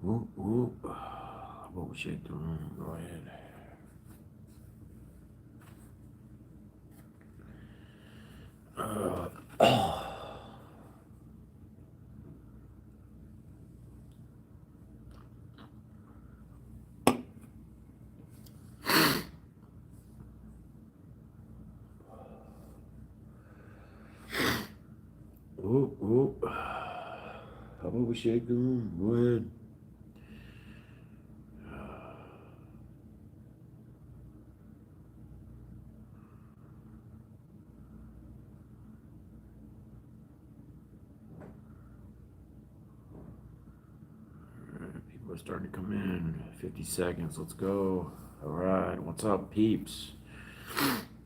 Whoop, whoop. What was you doing? Go ahead. Whoop, whoop. How about we shake the room? Go ahead. People are starting to come in. 50 seconds. Let's go. All right. What's up, peeps?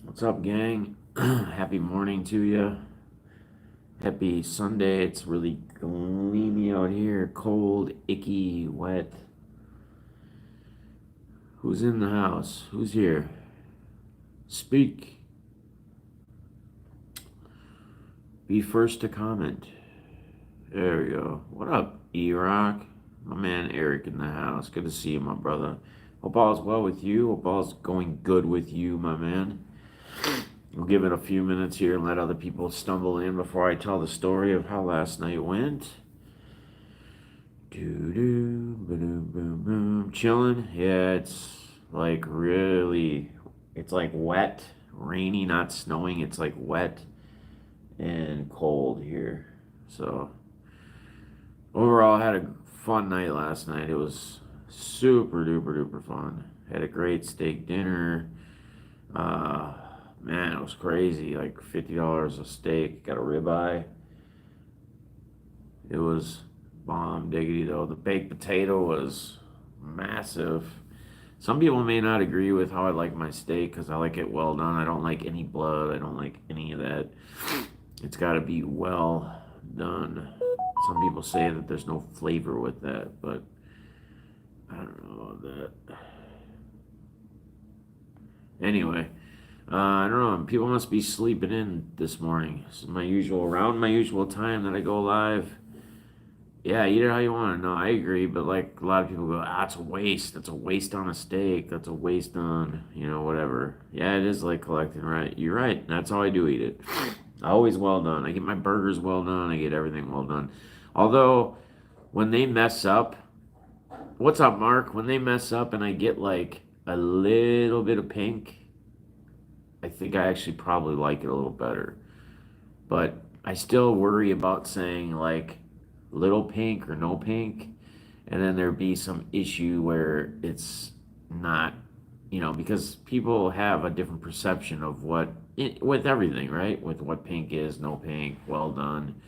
What's up, gang? Happy morning to you. Happy Sunday. It's really gloomy out here. Cold, icky, wet. Who's in the house? Who's here? Speak. Be first to comment. There we go. What up, E-Rock? My man Eric in the house. Good to see you, my brother. Hope all's well with you. Hope all's going good with you, my man. We'll give it a few minutes here and let other people stumble in before I tell the story of how last night went. Doo-doo, ba-doom, boom, boom. Chilling? Yeah, it's like really, it's like wet, rainy, not snowing. It's like wet and cold here. So overall, I had a fun night last night. It was super duper duper fun. Had a great steak dinner. Uh, Man, it was crazy. Like $50 a steak. Got a ribeye. It was bomb diggity though. The baked potato was massive. Some people may not agree with how I like my steak because I like it well done. I don't like any blood. I don't like any of that. It's got to be well done. Some people say that there's no flavor with that, but I don't know about that. Anyway, I don't know. People must be sleeping in this morning. This is around my usual time that I go live. Yeah, eat it how you want. No, I agree, but like a lot of people go, it's a waste. That's a waste on a steak. That's a waste on, whatever. Yeah, it is like collecting, right? You're right. That's how I do eat it. Always well done. I get my burgers well done. I get everything well done. Although, when they mess up, what's up, Mark? When they mess up and I get like a little bit of pink, I think I actually probably like it a little better. But I still worry about saying like little pink or no pink, and then there be some issue where it's not, because people have a different perception of with everything, right? With what pink is, no pink, well done.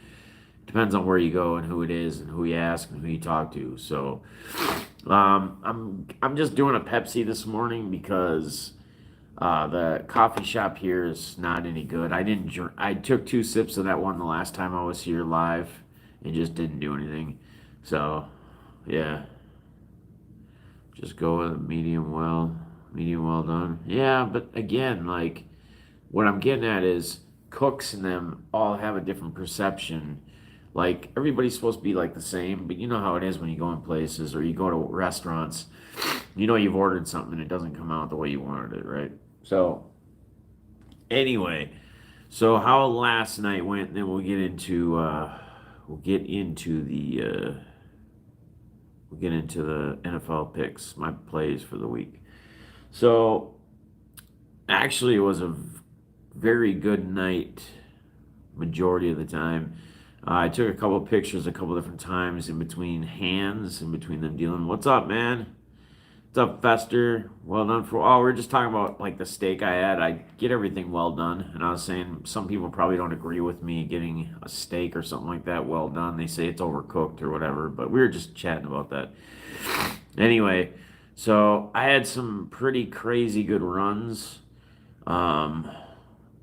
Depends on where you go and who it is and who you ask and who you talk to. So, I'm just doing a Pepsi this morning because the coffee shop here is not any good. I didn't. I took 2 sips of that one the last time I was here live, and just didn't do anything. So, yeah, just go with a medium well done. Yeah, but again, like what I'm getting at is cooks and them all have a different perception. Like everybody's supposed to be like the same, but you know how it is when you go in places or you go to restaurants. You've ordered something and it doesn't come out the way you wanted it, right? So anyway, so how last night went, and then we'll get into the NFL picks, my plays for the week. So actually, it was a very good night majority of the time. I took a couple of pictures a couple different times in between hands, in between them dealing. What's up, man? What's up, Fester? Well done for. Oh, we're just talking about like the steak I had. I get everything well done, and I was saying some people probably don't agree with me getting a steak or something like that well done. They say it's overcooked or whatever, but we were just chatting about that. Anyway, so I had some pretty crazy good runs. Um,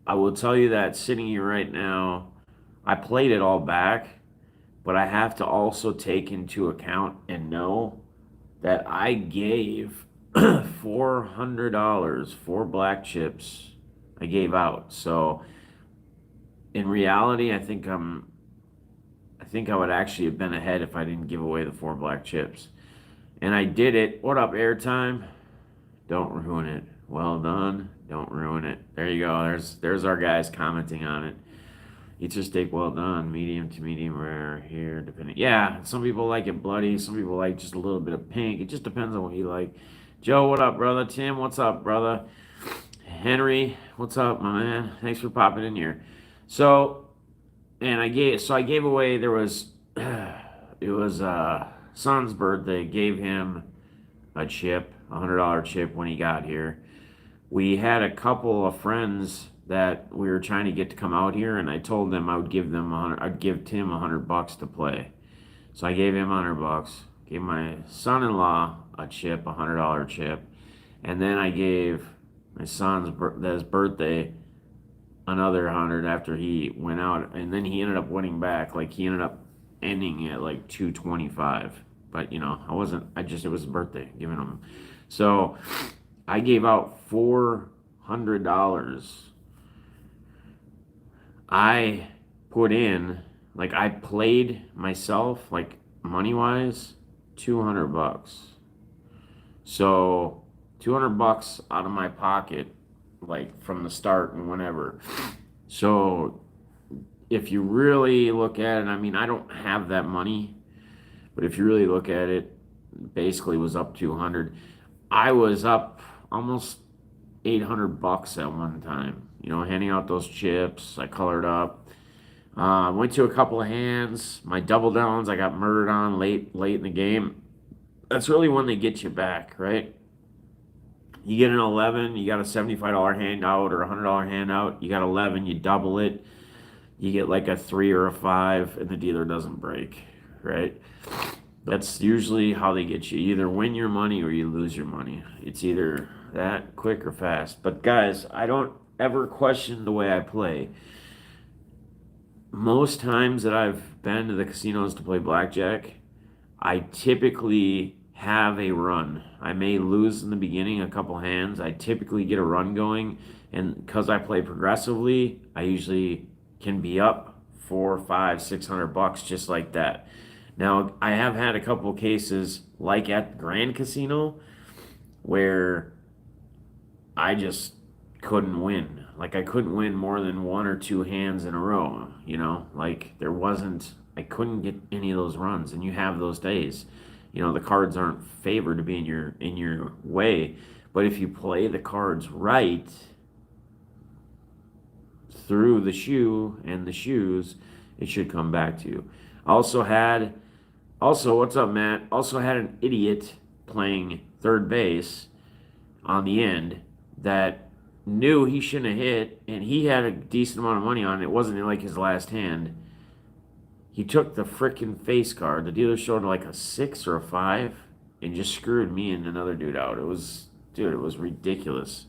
I will tell you that sitting here right now, I played it all back, but I have to also take into account and know that I gave $400 for black chips. I gave out. So in reality, I think I would actually have been ahead if I didn't give away the 4 black chips. And I did it. What up, airtime? Don't ruin it. Well done. Don't ruin it. There you go. There's our guys commenting on it. Eat your steak well done, medium to medium rare here, depending. Yeah, some people like it bloody. Some people like just a little bit of pink. It just depends on what you like. Joe, what up, brother? Tim, what's up, brother? Henry, what's up, my man? Thanks for popping in here. So, I gave away. There was, it was son's birthday. Gave him a chip, $100 chip when he got here. We had a couple of friends that we were trying to get to come out here, and I told them I would give them 100. I'd give Tim $100 to play. So I gave him $100. Gave my son-in-law a chip, $100 chip, and then I gave my son's his birthday another 100 after he went out, and then he ended up winning back. Like he ended up ending at like 225. But I wasn't. It was his birthday, giving him. So I gave out $400. I put in, like, I played myself, like, money wise, $200. So $200 out of my pocket, like, from the start and whenever. So if you really look at it, I mean, I don't have that money, but if you really look at it, basically was up 200. I was up almost $800 at one time, handing out those chips. I colored up. Went to a couple of hands. My double downs, I got murdered on late in the game. That's really when they get you back, right? You get an 11, you got a $75 handout or a $100 handout. You got 11, you double it. You get like a 3 or a 5, and the dealer doesn't break, right? That's usually how they get you. You either win your money or you lose your money. It's either that quick or fast. But guys, I don't ever question the way I play. Most times that I've been to the casinos to play blackjack, I typically have a run. I may lose in the beginning a couple hands. I typically get a run going, and because I play progressively, I usually can be up 4, 5, $600 just like that. Now, I have had a couple of cases like at Grand Casino where I just couldn't win. Like I couldn't win more than 1 or 2 hands in a row, like I couldn't get any of those runs, and you have those days. The cards aren't favored to be in your way, but if you play the cards right through the shoe and the shoes, it should come back to you. What's up, Matt? Also had an idiot playing third base on the end that knew he shouldn't have hit, and he had a decent amount of money on it. It wasn't like his last hand. He took the frickin' face card. The dealer showed like a 6 or a 5 and just screwed me and another dude out. It was ridiculous.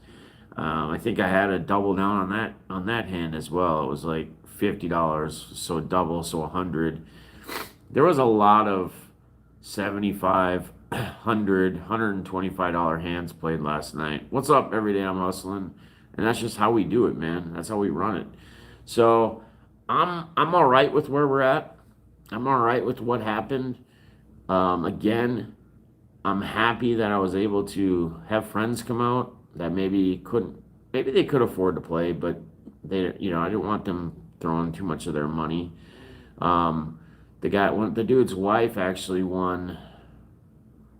I think I had a double down on that hand as well. It was like $50, so double, so 100. There was a lot of $75, $100, $125 hands played last night. What's up, every day I'm hustling, and that's just how we do it, man. That's how we run it. So I'm all right with where we're at. I'm all right with what happened. Again, I'm happy that I was able to have friends come out that maybe they could afford to play, but I didn't want them throwing too much of their money. The dude's wife actually won.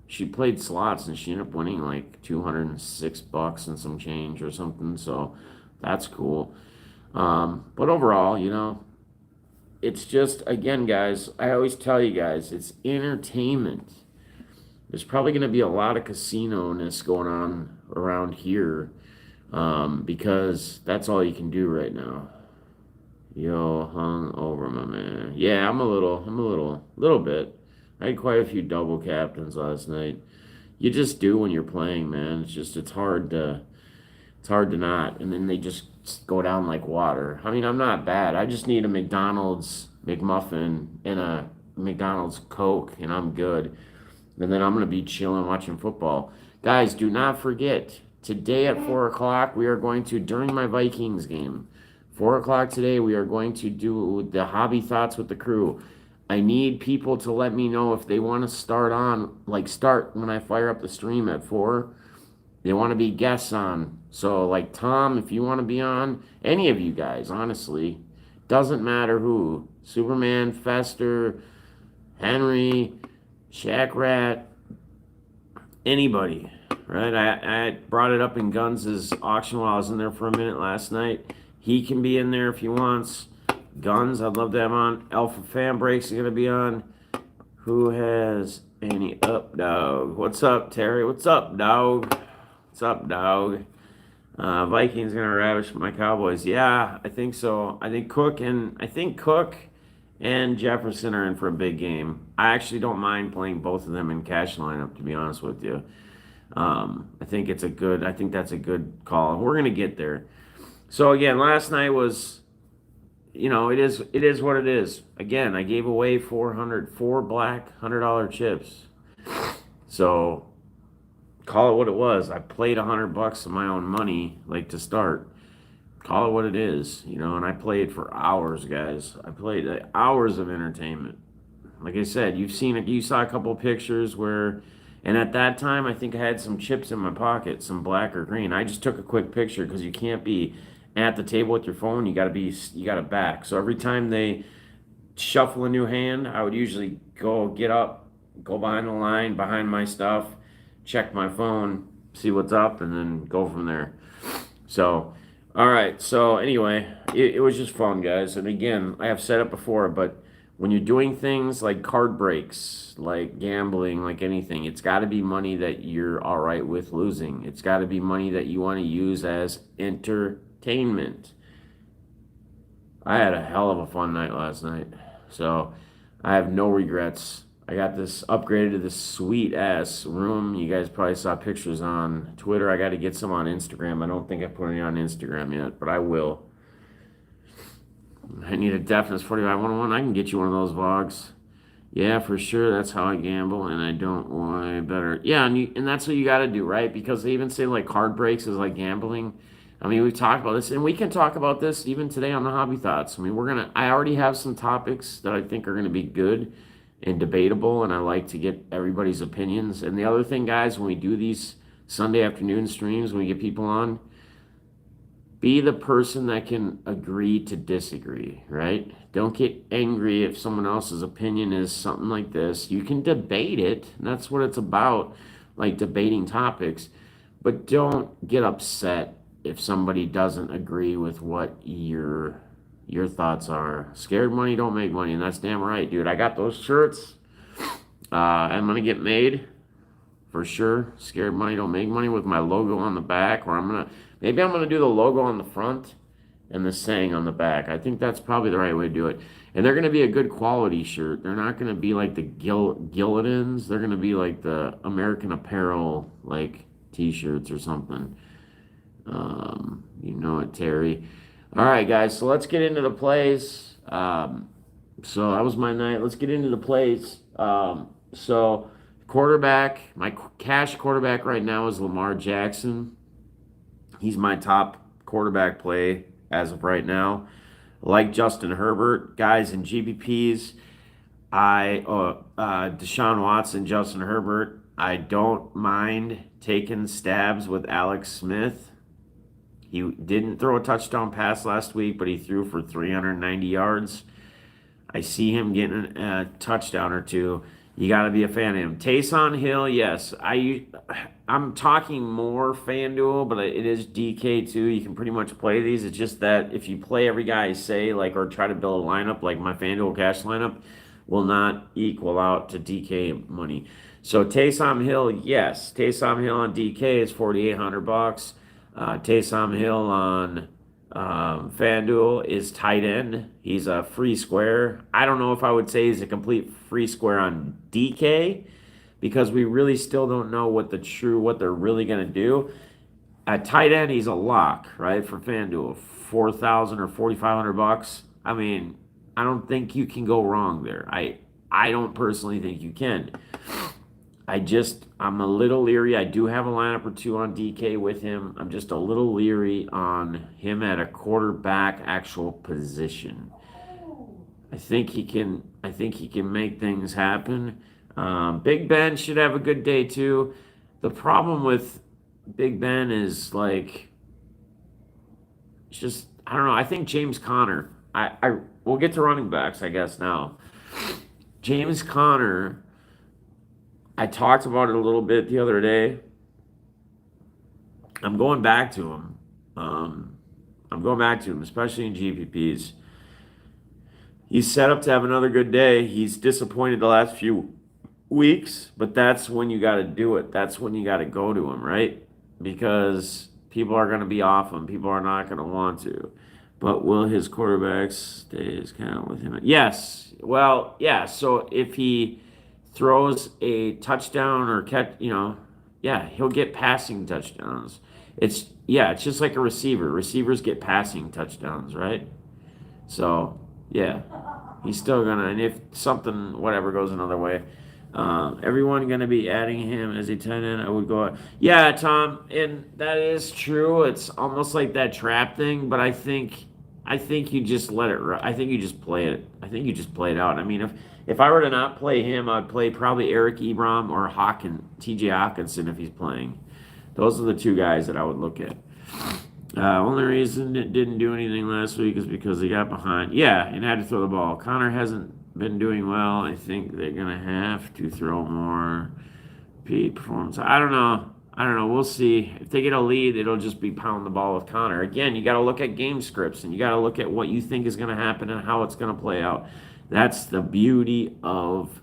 She played slots and she ended up winning like $206 and some change or something. So that's cool. But overall, it's just, again, guys, I always tell you guys, it's entertainment. There's probably going to be a lot of casino-ness going on around here because that's all you can do right now. Yo, hung over, my man. Yeah, I'm a little bit. I had quite a few double captains last night. You just do when you're playing, man. It's hard to not. And then they just go down like water. I mean, I'm not bad. I just need a McDonald's McMuffin and a McDonald's Coke, and I'm good. And then I'm going to be chilling watching football. Guys, do not forget, today at 4 o'clock, we are going to, during my Vikings game, 4 o'clock today, we are going to do the hobby thoughts with the crew. I need people to let me know if they want to start when I fire up the stream at 4. They want to be guests on. So, like Tom, if you want to be on, any of you guys, honestly, doesn't matter who. Superman, Fester, Henry, Shack Rat, anybody, right? I brought it up in Guns' auction while I was in there for a minute last night. He can be in there if he wants. Guns, I'd love to have on. Alpha Fan Breaks is going to be on. Who has any up, dog? What's up, Terry? What's up, dog? What's up, dog? Vikings gonna ravish my Cowboys. Yeah, I think so. I think Cook and Jefferson are in for a big game. I actually don't mind playing both of them in cash lineup, to be honest with you. I think that's a good call. We're gonna get there. So again, last night was, it is what it is. Again, I gave away 404 black $100 chips. So call it what it was. I played $100 of my own money, like to start. Call it what it is, and I played for hours, guys. I played hours of entertainment. Like I said, you saw a couple pictures and at that time, I think I had some chips in my pocket, some black or green. I just took a quick picture because you can't be at the table with your phone. You got to back. So every time they shuffle a new hand, I would usually get up, go behind the line, behind my stuff, check my phone, see what's up, and then go from there. So, all right. So anyway, it was just fun, guys. And again, I have said it before, but when you're doing things like card breaks, like gambling, like anything, it's got to be money that you're all right with losing. It's got to be money that you want to use as entertainment. I had a hell of a fun night last night. So I have no regrets. I got this upgraded to this sweet ass room. You guys probably saw pictures on Twitter. I got to get some on Instagram. I don't think I put any on Instagram yet, but I will. I need a deafness 45-101. I can get you one of those vlogs. Yeah, for sure. That's how I gamble, and I don't why better. Yeah, and that's what you got to do, right? Because they even say like card breaks is like gambling. I mean, we've talked about this, and we can talk about this even today on the Hobby Thoughts. I mean, I already have some topics that I think are gonna be good and debatable, and I like to get everybody's opinions. And the other thing, guys, when we do these Sunday afternoon streams, when we get people on, be the person that can agree to disagree, right? Don't get angry if someone else's opinion is something like this. You can debate it, and that's what it's about, like debating topics, but don't get upset if somebody doesn't agree with what your thoughts are. Scared money don't make money, and that's damn right, dude. I got those shirts. I'm gonna get made for sure. Scared money don't make money with my logo on the back, or maybe I'm gonna do the logo on the front and the saying on the back. I think that's probably the right way to do it. And they're gonna be a good quality shirt. They're not gonna be like the Gilligan's. They're gonna be like the American Apparel like t-shirts or something. You know it, Terry. All right, guys. So let's get into the plays. So that was my night. Let's get into the plays. So quarterback, my cash quarterback right now is Lamar Jackson. He's my top quarterback play as of right now. Like Justin Herbert, guys in GBPs. Deshaun Watson, Justin Herbert. I don't mind taking stabs with Alex Smith. He didn't throw a touchdown pass last week, but he threw for 390 yards. I see him getting a touchdown or two. You got to be a fan of him. Taysom Hill, yes. I'm talking more FanDuel, but it is DK too. You can pretty much play these. It's just that if you play every guy I say, like, or try to build a lineup, like my FanDuel cash lineup, will not equal out to DK money. So Taysom Hill, yes. Taysom Hill on DK is $4,800. Taysom Hill on FanDuel is tight end. He's a free square. I don't know if I would say he's a complete free square on DK because we really still don't know what they're really going to do. At tight end, he's a lock, right, for FanDuel. 4,000 or 4,500 bucks. I mean, I don't think you can go wrong there. I don't personally think you can. I'm a little leery. I do have a lineup or two on DK with him. I'm just a little leery on him at a quarterback actual position. I think he can I think he can make things happen. Big Ben should have a good day too. The problem with Big Ben is like it's just I don't know. I think James Conner. I we'll get to running backs, I guess now. James Conner. I talked about it a little bit the other day. I'm going back to him. Um, I'm going back to him, especially in GPPs. He's set up to have another good day. He's disappointed the last few weeks, but that's when you got to do it. That's when you got to go to him, right? Because people are going to be off him. People are not going to want to. But will his quarterbacks stay as count with him? Yes. Well, yeah. So if he throws a touchdown or catch, yeah, he'll get passing touchdowns. It's just like a receiver. Receivers get passing touchdowns, right? So, yeah, he's still gonna. And if something, whatever, goes another way, everyone gonna be adding him as a tight end. I would go. Yeah, Tom, and that is true. It's almost like that trap thing, but I think you just let it. I think you just play it. I think you just play it out. I mean, if I were to not play him, I'd play probably Eric Ebron or T.J. Hawkinson if he's playing. Those are the two guys that I would look at. Only reason it didn't do anything last week is because they got behind. Yeah, and had to throw the ball. Connor hasn't been doing well. I think they're gonna have to throw more. Peak performance. I don't know. I don't know. We'll see. If they get a lead, it'll just be pound the ball with Connor. Again, you got to look at game scripts and you got to look at what you think is going to happen and how it's going to play out. That's the beauty of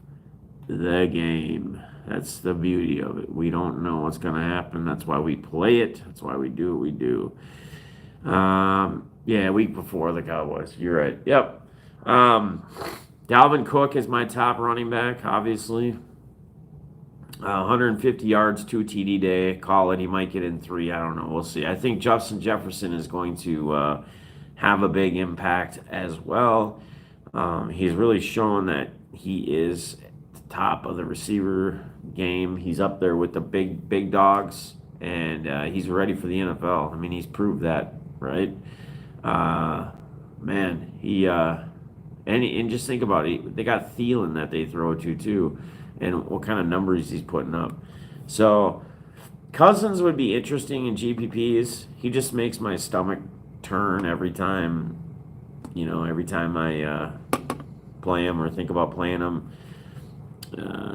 the game. That's the beauty of it. We don't know what's going to happen. That's why we play it. That's why we do what we do. Yeah, week before the Cowboys. You're right. Yep. Dalvin Cook is my top running back, obviously. 150 yards, 2 TD day. Call it. He might get in 3. I don't know. We'll see. I think Justin Jefferson is going to have a big impact as well. He's really shown that he is at the top of the receiver game. He's up there with the big dogs, and he's ready for the NFL. I mean, he's proved that, right? Man, and just think about it. They got Thielen that they throw to too, and what kind of numbers he's putting up. So Cousins would be interesting in GPPs. He just makes my stomach turn every time. Every time I play him or think about playing him.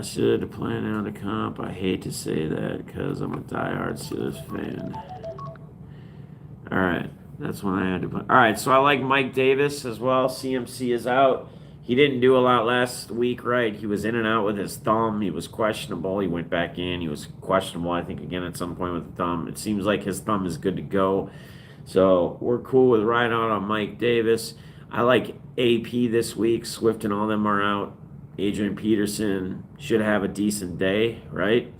Should plan out a comp. I hate to say that because I'm a diehard Steelers fan. All right. That's when I had to put. All right, so I like Mike Davis as well. CMC is out. He didn't do a lot last week, right? He was in and out with his thumb. He was questionable. He went back in. He was questionable, I think, again at some point with the thumb. It seems like his thumb is good to go. So we're cool with riding out on Mike Davis. I like AP this week. Swift and all them are out. Adrian Peterson should have a decent day, right?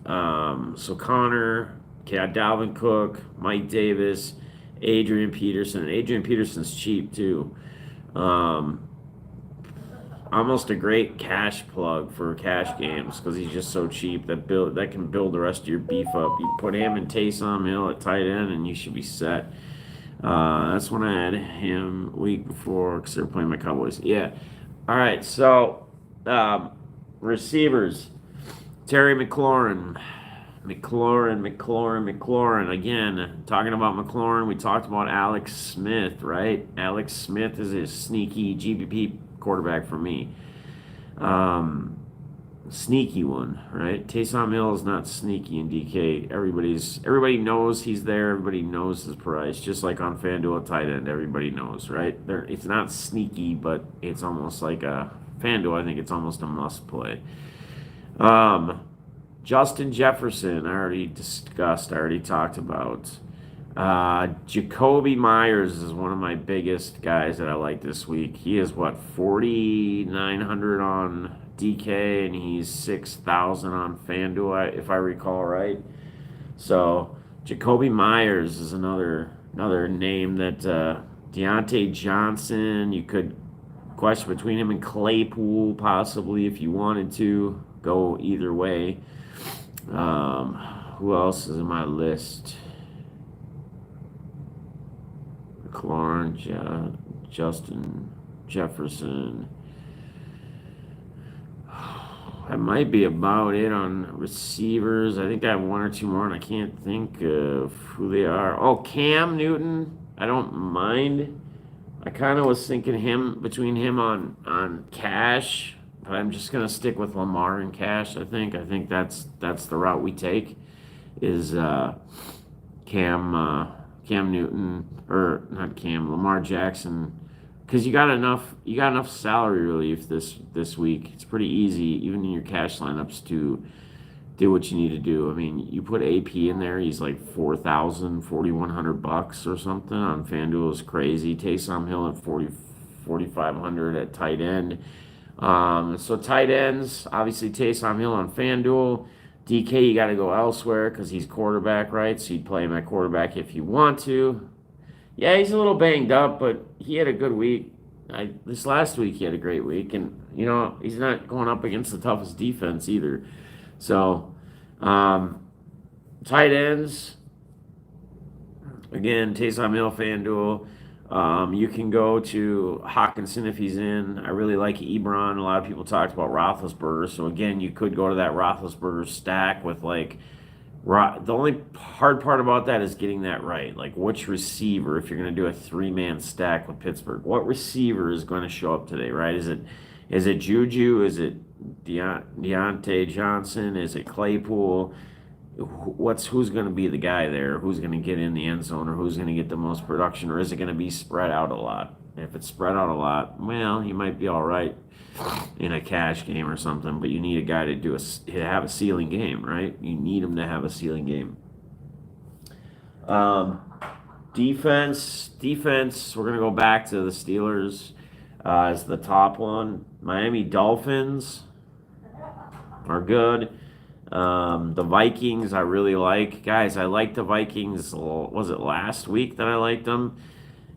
So Connor, Dalvin Cook, Mike Davis, Adrian Peterson. Adrian Peterson's cheap too. Almost a great cash plug for cash games because he's just so cheap that can build the rest of your beef up. You put him and Taysom Hill at tight end and you should be set. That's when I had him week before because they're playing my Cowboys. Yeah. All right. So receivers, Terry McLaurin. McLaurin. Again, talking about McLaurin, we talked about Alex Smith, right? Alex Smith is a sneaky GPP quarterback for me. Sneaky one, right? Taysom Hill is not sneaky in DK. Everybody knows he's there. Everybody knows his price. Just like on FanDuel tight end, everybody knows, right? It's not sneaky, but it's almost like a FanDuel. I think it's almost a must play. Justin Jefferson, I already discussed. I already talked about. Jacoby Myers is one of my biggest guys that I like this week. He is 4,900 on DK and he's 6,000 on FanDuel, if I recall right. So Jacoby Myers is another name that Deontay Johnson. You could question between him and Claypool possibly if you wanted to go either way. Who else is in my list? McLaurin, Justin Jefferson. That might be about it on receivers. I think I have one or two more, and I can't think of who they are. Oh, Cam Newton. I don't mind. I kind of was thinking between him on cash, but I'm just gonna stick with Lamar and cash. I think that's the route we take. Is Cam Cam Newton or not Cam Lamar Jackson, because you got enough salary relief this week. It's pretty easy even in your cash lineups to do what you need to do. I mean, you put AP in there, he's like 4,000, 4,100 bucks or something on FanDuel is crazy. Taysom Hill at 4,500 at tight end. So tight ends, obviously Taysom Hill on FanDuel. DK, you got to go elsewhere because he's quarterback, right? So you'd play him at quarterback if you want to. Yeah, he's a little banged up, but he had a good week. This last week he had a great week, and he's not going up against the toughest defense either. So, tight ends, again, Taysom Hill, FanDuel. You can go to Hawkinson if he's in. I really like Ebron. A lot of people talked about Roethlisberger. So, again, you could go to that Roethlisberger stack with, like, the only hard part about that is getting that right. Like, which receiver, if you're going to do a three-man stack with Pittsburgh, what receiver is going to show up today, right? Is it Juju? Is it Deontay Johnson? Is it Claypool? Who's going to be the guy there? Who's going to get in the end zone, or who's going to get the most production, or is it going to be spread out a lot? If it's spread out a lot, well, you might be all right in a cash game or something, but you need a guy to have a ceiling game, right? You need him to have a ceiling game. Defense. We're gonna go back to the Steelers as the top one. Miami Dolphins are good. The Vikings I really like. Guys, I liked the Vikings. Was it last week that I liked them?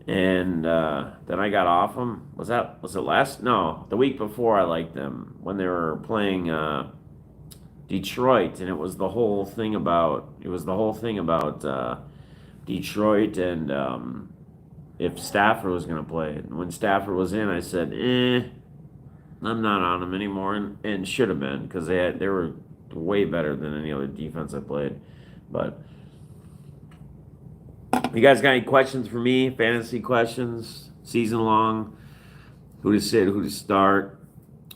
And then I got off them. Was it last? No, the week before I liked them when they were playing Detroit, and it was the whole thing about Detroit and if Stafford was going to play. And when Stafford was in, I said, I'm not on them anymore, and should have been because they were way better than any other defense I played, but. You guys got any questions for me? Fantasy questions, season long, who to sit, who to start.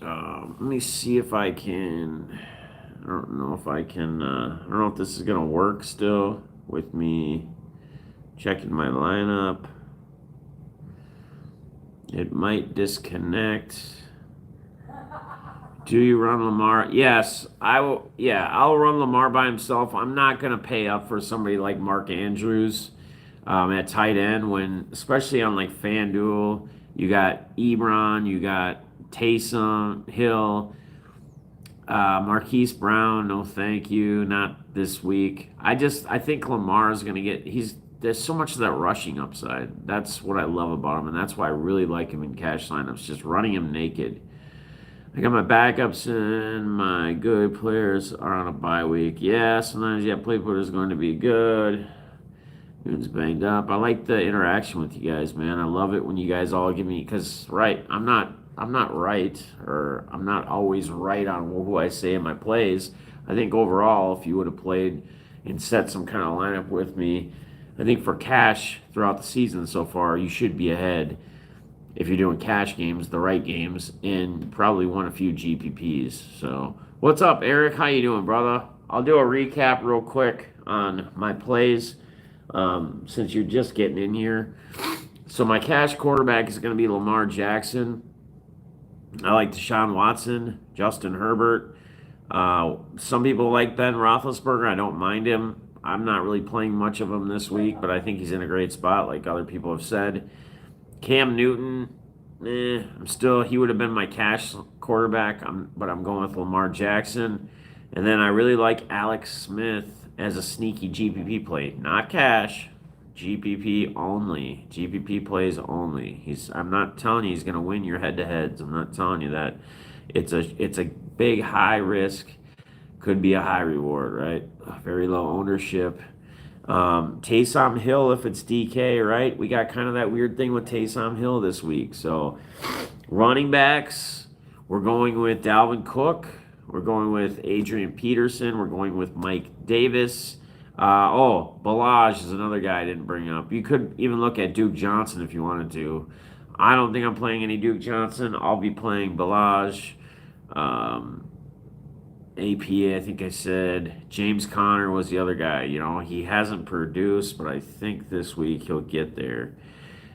Let me see if I can. I don't know if I can. I don't know if this is gonna work still with me checking my lineup. It might disconnect. Do you run Lamar? Yes, I will. Yeah, I'll run Lamar by himself. I'm not gonna pay up for somebody like Mark Andrews. At tight end, especially on like FanDuel, you got Ebron, you got Taysom Hill, Marquise Brown. No, thank you, not this week. I think Lamar is gonna there's so much of that rushing upside. That's what I love about him, and that's why I really like him in cash lineups. Just running him naked. I got my backups and my good players are on a bye week. Yeah, sometimes play put is going to be good. Newton's banged up. I like the interaction with you guys, man. I love it when you guys all give me I'm not right, or I'm not always right on who I say in my plays. I think overall, if you would have played and set some kind of lineup with me, I think for cash throughout the season so far, you should be ahead if you're doing cash games, the right games, and probably won a few GPPs. So, what's up, Eric? How you doing, brother? I'll do a recap real quick on my plays. Since you're just getting in here. So my cash quarterback is going to be Lamar Jackson. I like Deshaun Watson, Justin Herbert. Some people like Ben Roethlisberger. I don't mind him. I'm not really playing much of him this week, but I think he's in a great spot, like other people have said. Cam Newton, he would have been my cash quarterback, but I'm going with Lamar Jackson. And then I really like Alex Smith as a sneaky GPP play, not cash, GPP only, GPP plays only. I'm not telling you he's going to win your head-to-heads. I'm not telling you that. It's a big high risk, could be a high reward, right? Very low ownership. Taysom Hill, if it's DK, right? We got kind of that weird thing with Taysom Hill this week. So running backs, we're going with Dalvin Cook. We're going with Adrian Peterson. We're going with Mike Davis. Balaj is another guy I didn't bring up. You could even look at Duke Johnson if you wanted to. I don't think I'm playing any Duke Johnson. I'll be playing Balaj. APA, I think I said. James Conner was the other guy. He hasn't produced, but I think this week he'll get there.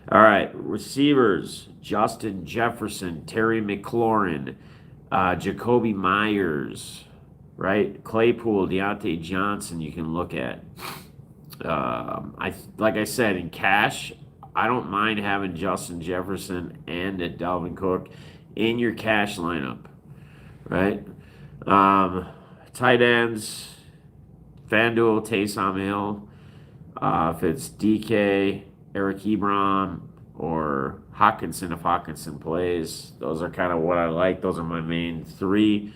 All right, receivers: Justin Jefferson, Terry McLaurin, Jacoby Myers, right? Claypool, Deontay Johnson. You can look at. Like I said, in cash, I don't mind having Justin Jefferson and Dalvin Cook in your cash lineup, right? Tight ends: FanDuel, Taysom Hill. If it's DK, Eric Ebron, or Hawkinson, if Hawkinson plays, those are kind of what I like. Those are my main three.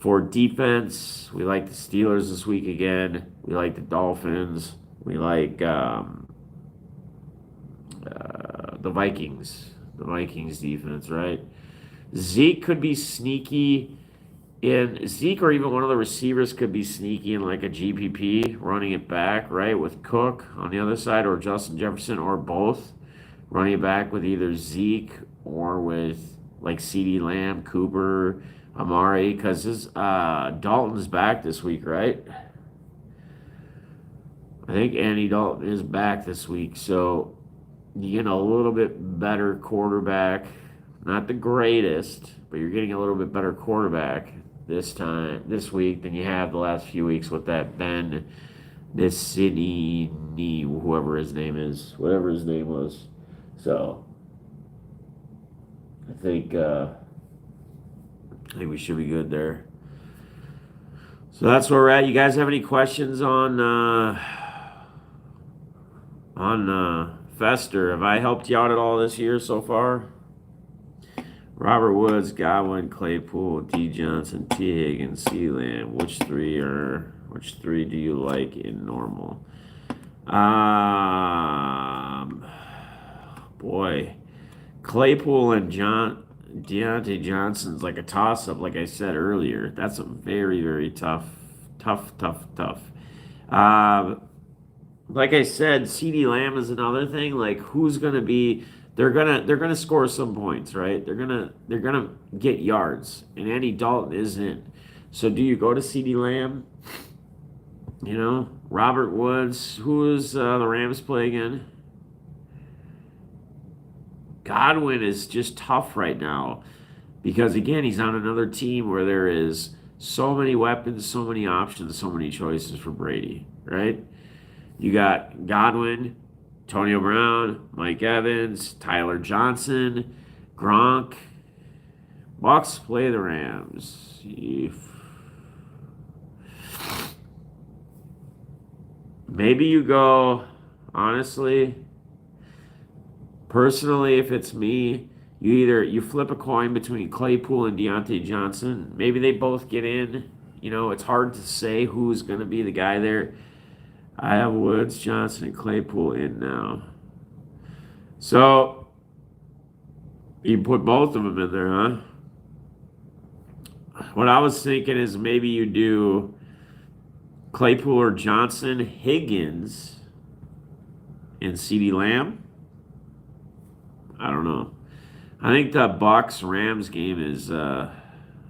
For defense, we like the Steelers this week again. We like the Dolphins. We like the Vikings. The Vikings defense, right? Zeke could be sneaky. And Zeke or even one of the receivers could be sneaky in like a GPP, running it back, right, with Cook on the other side, or Justin Jefferson, or both, running it back with either Zeke or with like CeeDee Lamb, Cooper, Amari, because his Dalton's back this week, right? I think Andy Dalton is back this week, so you get a little bit better quarterback. Not the greatest, but you're getting a little bit better quarterback this week than you have the last few weeks with that Ben City, whoever his name is, whatever his name was. So I think we should be good there. So that's where we're at. You guys have any questions on Fester? Have I helped you out at all this year so far? Robert Woods, Godwin, Claypool, D. Johnson, T. Higgins, C. Lamb. Which three do you like in normal? Boy, Claypool and Deontay Johnson's like a toss-up, like I said earlier. That's a very, very tough. Like I said, CeeDee Lamb is another thing. Like, who's gonna be? They're gonna score some points, right? They're gonna get yards, and Andy Dalton isn't. So do you go to CeeDee Lamb? Robert Woods. Who is the Rams play again? Godwin is just tough right now because again he's on another team where there is so many weapons, so many options, so many choices for Brady, right? You got Godwin, Antonio Brown, Mike Evans, Tyler Johnson, Gronk. Bucks play the Rams. Maybe you go, honestly, personally, if it's me, you flip a coin between Claypool and Deontay Johnson. Maybe they both get in. It's hard to say who's going to be the guy there. I have Woods, Johnson, and Claypool in now. So, you put both of them in there, huh? What I was thinking is maybe you do Claypool or Johnson, Higgins, and CeeDee Lamb. I don't know. I think the Bucks-Rams game is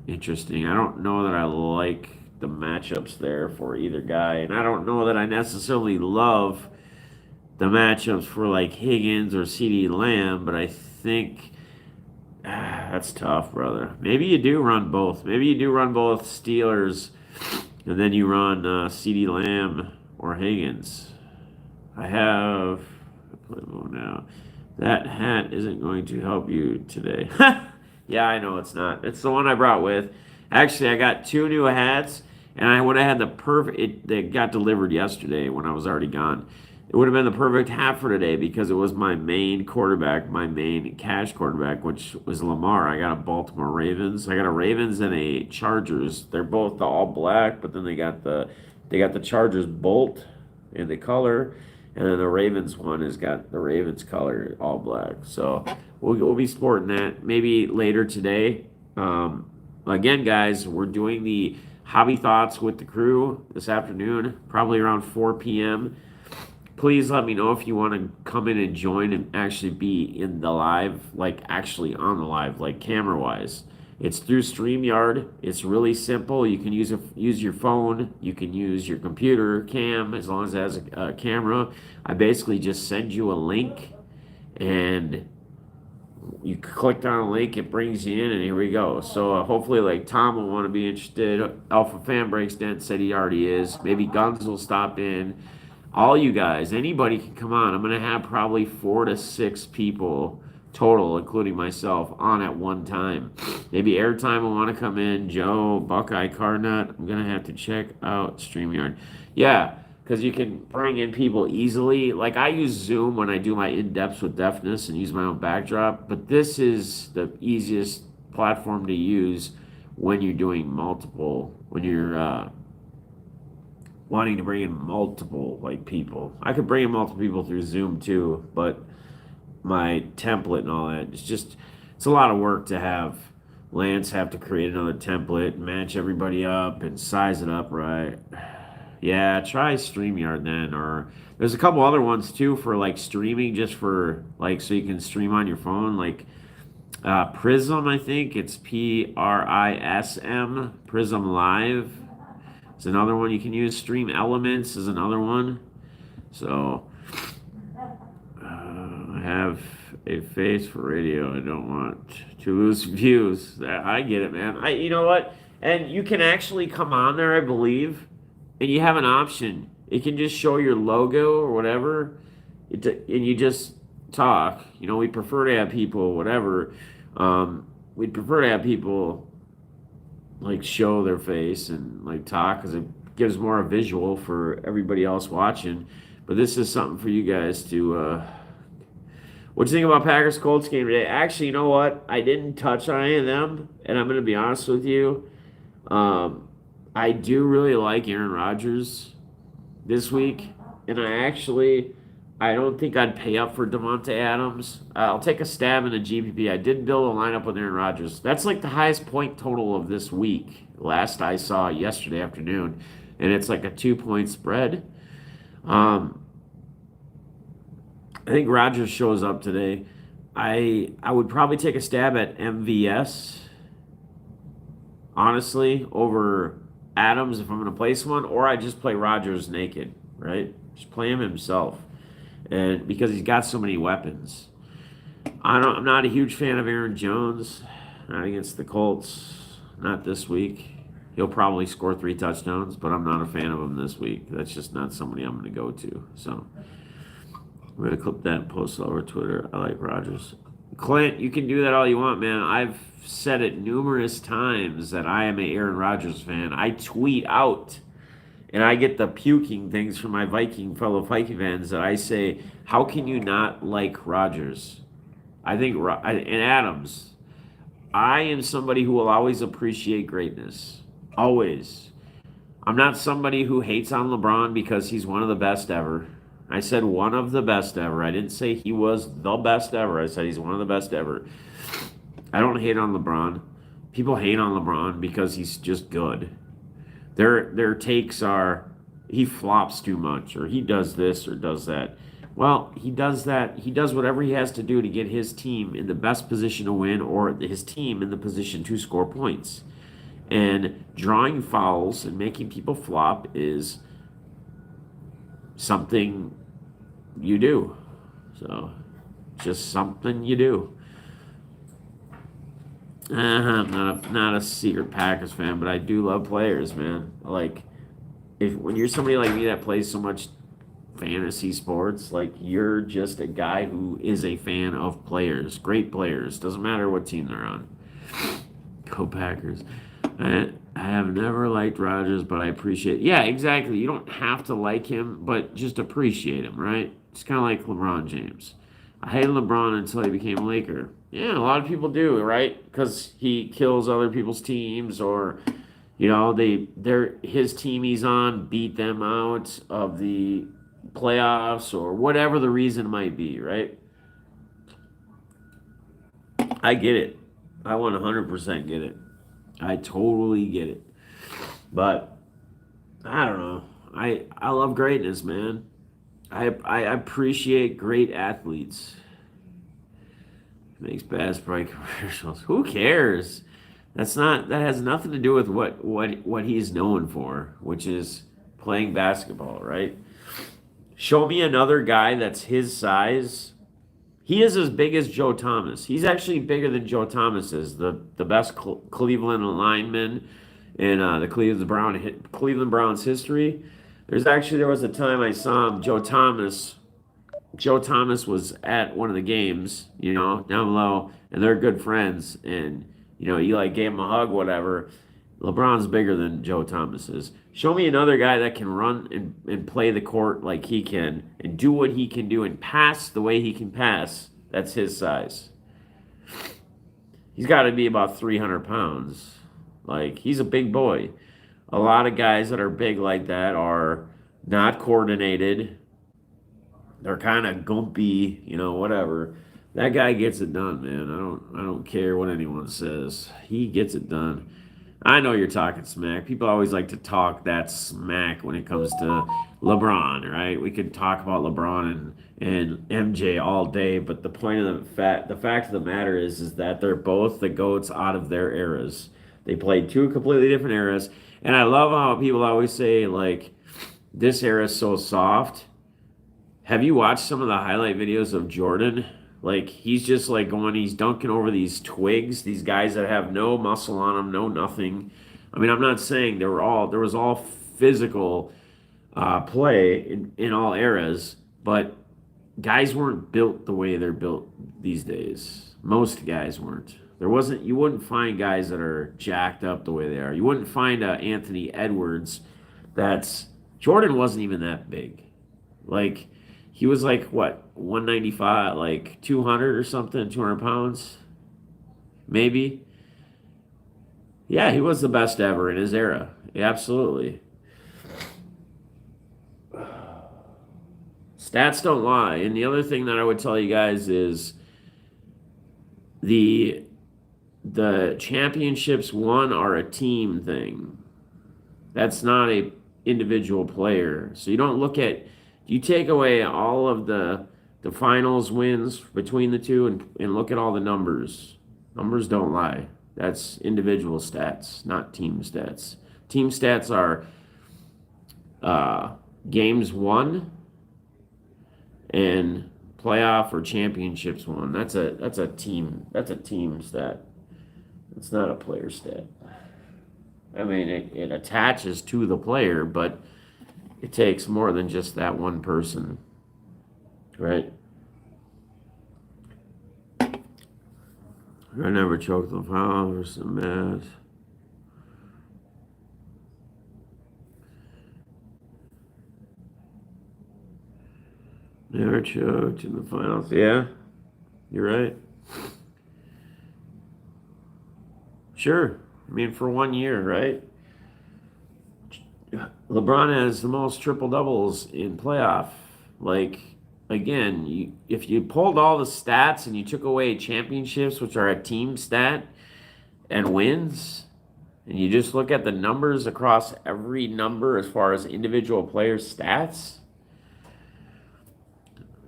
interesting. I don't know that I like the matchups there for either guy. And I don't know that I necessarily love the matchups for like Higgins or CeeDee Lamb, but I think that's tough, brother. Maybe you do run both. Maybe you do run both Steelers, and then you run CeeDee Lamb or Higgins. I have now. That hat isn't going to help you today. Yeah, I know it's not. It's the one I brought with. Actually, I got 2 new hats, and I would have had the perfect. They got delivered yesterday when I was already gone. It would have been the perfect hat for today because it was my main quarterback, my main cash quarterback, which was Lamar. I got a Baltimore Ravens. I got a Ravens and a Chargers. They're both all black, but then they got the Chargers bolt in the color. And then the Ravens one has got the Ravens color all black. So we'll be sporting that maybe later today. Again, guys, we're doing the hobby thoughts with the crew this afternoon, probably around 4 p.m. Please let me know if you want to come in and join and actually be in the live, like actually on the live, like camera wise. It's through StreamYard. It's really simple. You can use your phone. You can use your computer cam as long as it has a camera. I basically just send you a link, and you clicked on a link, it brings you in, and here we go. So hopefully, like Tom will want to be interested. Alpha Fan Breaks Dent said he already is. Maybe Guns will stop in. All you guys, anybody can come on. I'm gonna have probably 4 to 6 people total, including myself, on at one time. Maybe Airtime will want to come in. Joe, Buckeye, Cardnut. I'm gonna have to check out StreamYard. Yeah, because you can bring in people easily. Like I use Zoom when I do my in-depths with deafness and use my own backdrop, but this is the easiest platform to use when you're doing multiple, when you're wanting to bring in multiple like people. I could bring in multiple people through Zoom too, but my template and all that, it's a lot of work to have Lance have to create another template, match everybody up and size it up right. Yeah, try StreamYard then, or there's a couple other ones too for like streaming, just for like so you can stream on your phone, like Prism, I think it's PRISM, Prism Live. It's another one you can use. Stream Elements is another one. So I have a face for radio. I don't want to lose views. I get it, man. You know what? And you can actually come on there, I believe, and you have an option. It can just show your logo or whatever, and you just talk. You know, we prefer to have people, whatever. We'd prefer to have people like show their face and like talk because it gives more a visual for everybody else watching. But this is something for you guys to. What do you think about Packers Colts game today? Actually, you know what? I didn't touch on any of them, and I'm going to be honest with you. I do really like Aaron Rodgers this week, and I don't think I'd pay up for Devontae Adams. I'll take a stab in a GPP. I did build a lineup with Aaron Rodgers. That's like the highest point total of this week. Last I saw yesterday afternoon, and it's like a 2-point spread. I think Rodgers shows up today. I would probably take a stab at MVS, honestly, over Adams if I'm going to play someone, or I just play Rodgers naked, right? Just play him himself, and because he's got so many weapons. I'm not a huge fan of Aaron Jones, not against the Colts, not this week. He'll probably score 3 touchdowns, but I'm not a fan of him this week. That's just not somebody I'm going to go to. So I'm going to clip that and post it over Twitter. I like Rodgers. Clint, you can do that all you want, man. I've said it numerous times that I am a Aaron Rodgers fan. I tweet out, and I get the puking things from my fellow Viking fans that I say, how can you not like Rodgers? I think, and Adams, I am somebody who will always appreciate greatness. Always. I'm not somebody who hates on LeBron because he's one of the best ever. I said one of the best ever. I didn't say he was the best ever. I said he's one of the best ever. I don't hate on LeBron. People hate on LeBron because he's just good. Their takes are he flops too much, or he does this or does that. Well, he does that. He does whatever he has to do to get his team in the best position to win, or his team in the position to score points. And drawing fouls and making people flop is something you do. So, just something you do. I'm not a secret Packers fan, but I do love players, man. Like, when you're somebody like me that plays so much fantasy sports, like you're just a guy who is a fan of players, great players. Doesn't matter what team they're on. Go Packers. I have never liked Rodgers, but I appreciate. Yeah, exactly. You don't have to like him, but just appreciate him, right? It's kind of like LeBron James. I hated LeBron until he became a Laker. Yeah, a lot of people do, right? Because he kills other people's teams, or his team he's on beat them out of the playoffs, or whatever the reason might be, right? I get it. I 100% get it. I totally get it. But I don't know. I love greatness, man. I appreciate great athletes. Makes bass probably commercials. Who cares? That has nothing to do with what he's known for, which is playing basketball, right? Show me another guy that's his size. He is as big as Joe Thomas. He's actually bigger than Joe Thomas is, the best Cleveland lineman in the Cleveland Browns history. There was a time I saw him, Joe Thomas. Joe Thomas was at one of the games, down below, and they're good friends. And Eli gave him a hug, whatever. LeBron's bigger than Joe Thomas is. Show me another guy that can run and play the court like he can and do what he can do and pass the way he can pass. That's his size. He's got to be about 300 pounds. Like, he's a big boy. A lot of guys that are big like that are not coordinated. They're kind of gumpy, whatever. That guy gets it done, man. I don't care what anyone says. He gets it done. I know you're talking smack. People always like to talk that smack when it comes to LeBron, right? We could talk about LeBron and MJ all day, but the fact of the matter is that they're both the GOATs out of their eras. They played two completely different eras, and I love how people always say like this era is so soft. Have you watched some of the highlight videos of Jordan? Like he's just like he's dunking over these twigs, these guys that have no muscle on them, no nothing. I mean, I'm not saying there was all physical play in all eras, but guys weren't built the way they're built these days. Most guys weren't. You wouldn't find guys that are jacked up the way they are. You wouldn't find Anthony Edwards. Jordan wasn't even that big. Like he was like what 195, like 200 or something, 200 pounds, maybe. Yeah, he was the best ever in his era. Yeah, absolutely. Stats don't lie. And the other thing that I would tell you guys is the championships won are a team thing. That's not a individual player. So you take away all of the finals wins between the two and look at all the numbers. Numbers don't lie. That's individual stats, not team stats. Team stats are games won and playoff or championships won. That's a team stat. It's not a player stat. I mean, it attaches to the player, but it takes more than just that one person, right? I never choked the foul or some mad. Never choked in the finals. Yeah, you're right. Sure. I mean, for 1 year, right? LeBron has the most triple doubles in playoff. Like, again, if you pulled all the stats and you took away championships, which are a team stat, and wins, and you just look at the numbers across every number as far as individual players' stats,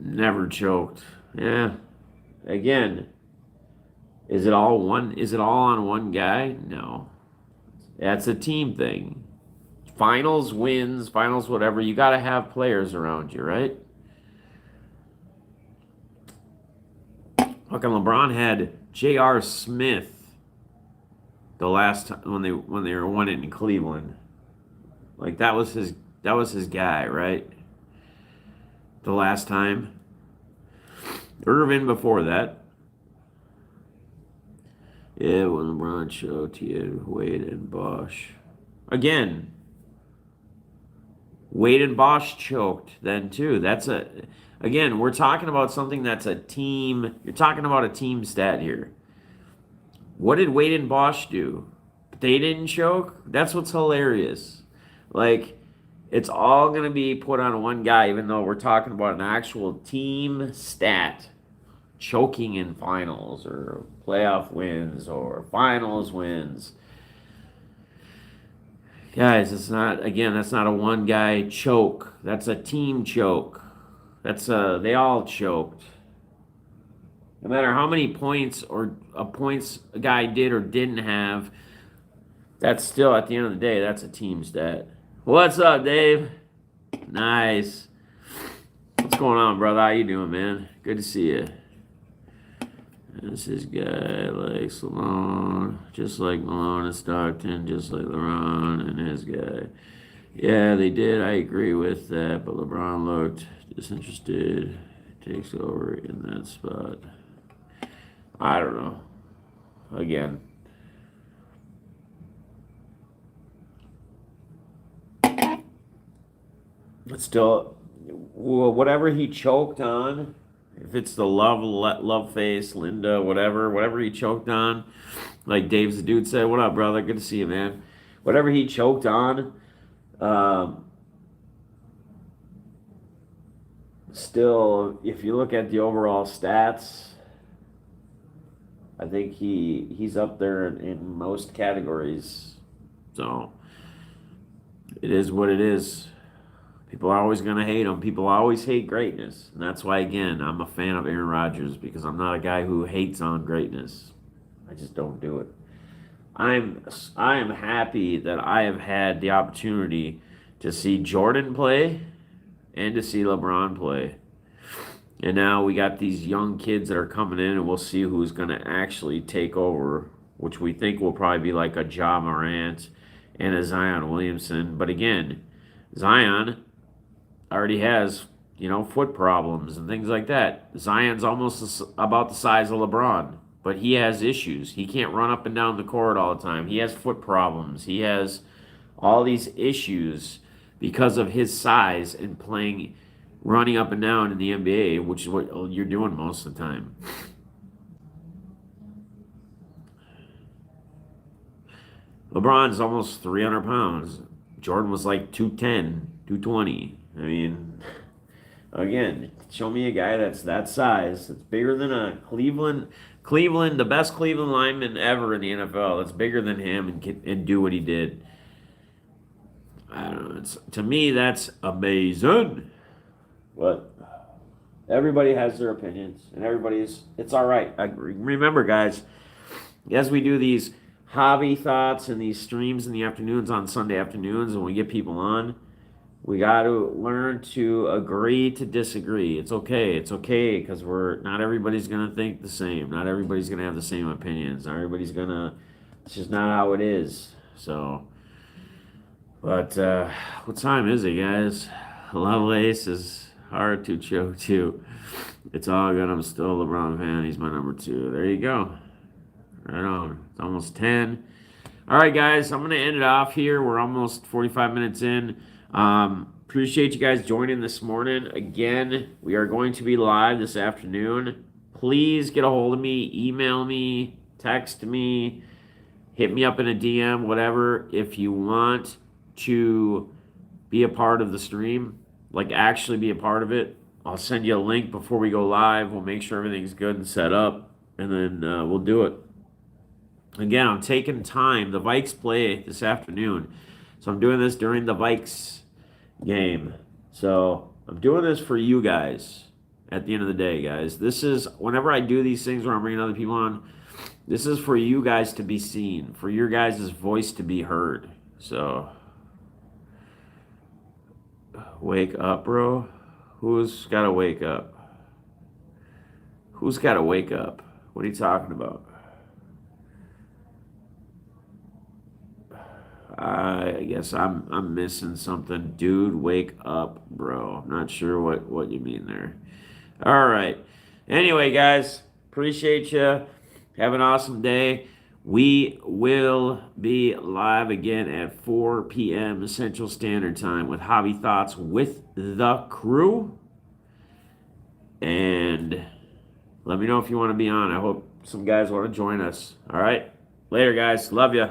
never choked. Yeah. Again, is it all on one guy? No. That's a team thing. Finals wins, finals whatever, you got to have players around you, right? Fucking LeBron had J.R. Smith the last time when they were winning in Cleveland. Like that was his guy, right? The last time. Irvin before that. Yeah, when LeBron showed he had Wade and Bosch. Again, Wade and Bosch choked then too. Again, we're talking about something that's a team. You're talking about a team stat here. What did Wade and Bosch do? They didn't choke? That's what's hilarious. Like, it's all going to be put on one guy, even though we're talking about an actual team stat. Choking in finals or playoff wins or finals wins. Guys, that's not a one guy choke. That's a team choke. They all choked. No matter how many points or points a guy did or didn't have, that's still at the end of the day, that's a team stat. What's up, Dave? Nice. What's going on, brother? How you doing, man? Good to see you. This is guy like Salone, just like Malone and Stockton, just like LeBron and his guy. Yeah, they did. I agree with that, but LeBron looked disinterested. Takes over in that spot. I don't know. Again, but still, whatever he choked on, if it's the love face, Linda, whatever he choked on, like Dave's the dude said, "What up, brother? Good to see you, man." Whatever he choked on, um, still, if you look at the overall stats, I think he's up there in most categories. So it is what it is. People are always going to hate him. People always hate greatness. And that's why, again, I'm a fan of Aaron Rodgers because I'm not a guy who hates on greatness. I just don't do it. I am happy that I have had the opportunity to see Jordan play and to see LeBron play. And now we got these young kids that are coming in, and we'll see who's going to actually take over, which we think will probably be like a Ja Morant and a Zion Williamson. But again, Zion already has, foot problems and things like that. Zion's almost about the size of LeBron, but he has issues. He can't run up and down the court all the time. He has foot problems. He has all these issues because of his size and running up and down in the NBA, which is what you're doing most of the time. LeBron's almost 300 pounds. Jordan was like 210, 220. I mean, again, show me a guy that's that size, that's bigger than a Cleveland, the best Cleveland lineman ever in the NFL. That's bigger than him and do what he did. I don't know. To me, that's amazing. But everybody has their opinions, and it's all right. Remember, guys, as we do these hobby thoughts and these streams in the afternoons on Sunday afternoons, and we get people on, we got to learn to agree to disagree. It's okay. It's okay because not everybody's going to think the same. Not everybody's going to have the same opinions. Not everybody's going to, it's just not how it is. So, but what time is it, guys? Lovelace is hard to choke too. It's all good. I'm still a LeBron fan. He's my number 2. There you go. Right on. It's almost 10. All right, guys. I'm going to end it off here. We're almost 45 minutes in. Appreciate you guys joining this morning. Again, we are going to be live this afternoon. Please get a hold of me. Email me. Text me. Hit me up in a DM. Whatever. If you want to be a part of the stream, like actually be a part of it, I'll send you a link before we go live. We'll make sure everything's good and set up, and then we'll do it. Again, I'm taking time. The Vikes play this afternoon, so I'm doing this during the Vikes game. So I'm doing this for you guys at the end of the day, guys. This is, whenever I do these things where I'm bringing other people on, this is for you guys to be seen, for your guys' voice to be heard. So wake up, bro. Who's got to wake up? Who's got to wake up? What are you talking about? I guess I'm missing something. Dude, wake up, bro. I'm not sure what you mean there. All right. Anyway, guys, appreciate you. Have an awesome day. We will be live again at 4 p.m. Central Standard Time with Hobby Thoughts with the crew. And let me know if you want to be on. I hope some guys want to join us. All right. Later, guys. Love you.